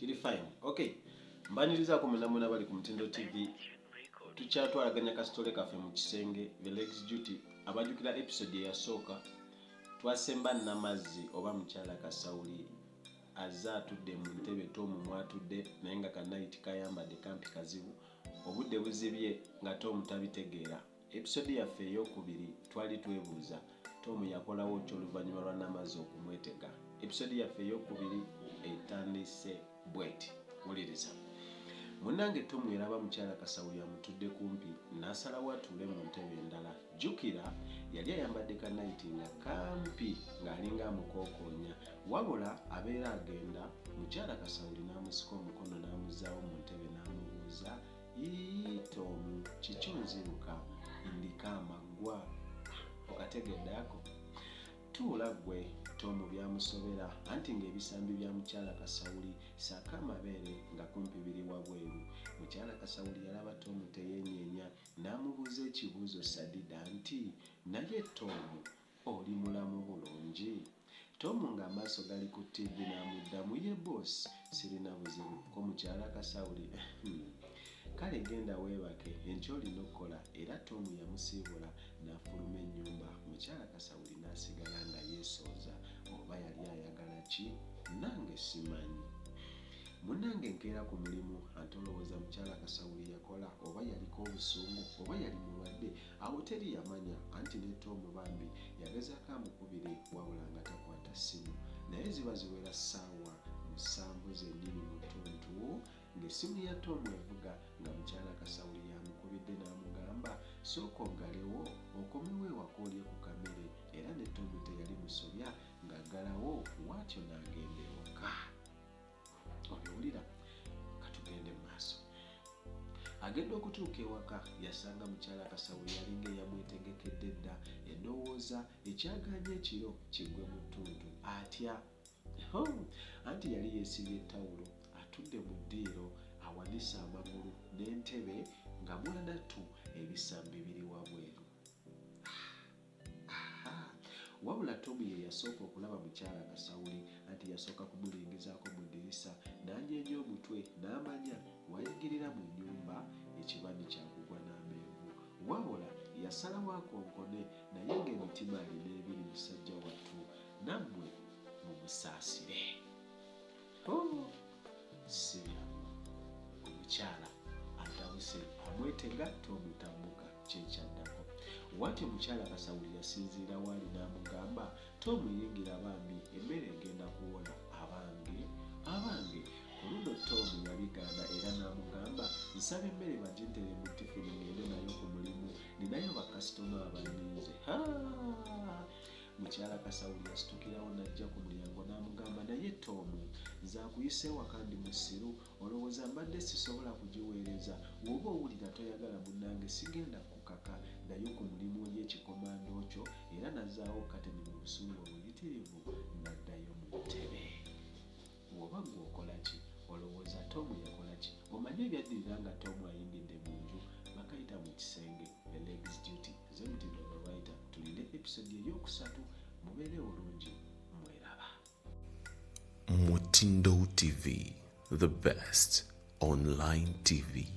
kiri fine. Okay, mbaniriza ku munamuna bali ku Mutindo TV tukyatwalaganya kasitole kaffe mu kisenge the legs duty abajukira episode yasooka twasemba Namazzi oba mukyala Kasawuli azza atudde mu ntebe Tom mwatudde naye nga kanaiti kayambadde kampi kazibu obudde buzibye nga Tom tabitegeera. Episode yaffe ey'okubiri twali twebuuza Tom yakolawo ki oluvannyuma lwa Namazzi okumwetega. Episode yaffe ey'okubiri etandise bweti. Wuliriza. Munnange Tom yalaba mukyala Kasawuli amutudde kumpi n'asalawo atuule mu ntebe endala. Jjukira yali ayambadde kanaiti nga kampi ng'alinga amukookonya wabula abeera agenda mukyala Kasawuli n'amusika omukono n'amuzzaawo mu ntebe n'amubuuza, "Ii Tom, kiki onziruka? Ndika amaggwa." Okategedde ako? Tuula ggwe. Tom byamusobera anti ng'ebisambi bya mukyala Kasawuli saaka amabeere nga kumpi biri wabweru. Mukyala Kasawuli yalaba Tom teyeenyeenya n'amubuuza ekibuuzo sadida nti, "Naye Tom, oli mulamu bulungi?" Tom ng'amaaso gali ku TV n'amuddamu, "Ye boss, sirina buzibu." Ko mukyala Kasawuli, "Kale genda weebake, enkya olina okukola." Era Tom yamusiibula n'afuluma ennyumba. Mukyala Kasawuli n'asigala nga yeesooza oba yali ayagala ki? Nange simanyi. Munnange nkeera ku mulimu ate olowooza mukyala Kasawuli yakola oba yaliko obusungu oba yali mulwadde? Awo teri yamanya anti ne Tom bambi yagezaako amukubire wabula nga takwata ssimu. Naye ziba ziwera ssaawa 7 zennyini mu ttuntu ng'essimu ya Tom evuga nga mukyala Kasawuli yamukubidde n'amugamba, "Sooka oggalewo okomewo ewaka olye ku kamere." Era ne Tom teyali musobya ng'aggalawo bw'atyo n'agenda ewaka. Obiwulira? Katugende mu maaso. Agenda okutuuka ewaka yasanga mukyala Kasawuli yalinga eyamwetegekedde dda, endowooza ekyagaanya ekiro kiggwe mu ttuntu. Atya anti yali yeesibye ettawulo atudde mu ddiiro awanise amagulu n'entebe nga mwanattu ebisambi biri wabweru. Wabula Tom ye yasooka okulaba mukyala Kasawuli anti yasooka kumulingizaako mu ddirisa n'anyeenya omutwe n'amanya wayingirira mu nnyumba ekibani kyakugwa n'amenvu. Wabula yasalawo akonkone naye ng'emitima alina ebiri musajja wattu, nammwe mumusaasire. Sibya omukyala atabuse amwetega Tom Tamuka kyekyaddako. Watyo mukyala Kasawuli yasinziira waali n'amugamba, "Tom yingira bambi, emmere egenda kuwona." Abange ku luno Tom yabigaana era n'amugamba, "Nsaba emmere bagintere mu tifuni ngende nayo ku mulimu, ninayo bakasitoma abaninze." Mukyala Kasawuli yasitukirawo n'ajja ku mulyango n'amugamba, "Naye Tom, nze akuyise ewaka ndi musiru, olowooza mbadde sisobola kugiweereza? Bw'oba owulira toyagala munnange sigenda kukaka, naye ku mulimu y'ekikomando kyo." Era nazzaawo kateni mu busungu obuyitirivu n'addayo mu ntebe. Bw'oba gwe okola ki? Olowooza Tom yakola ki? Omanye ebyaddirira nga Tom ayingidde mu nju bakayita mu kisenge the legs duty. Ze Mutindo writer tulinde episode ey'okusatu. Mubeere bulungi, mweraba. Mutindo TV, the best online TV.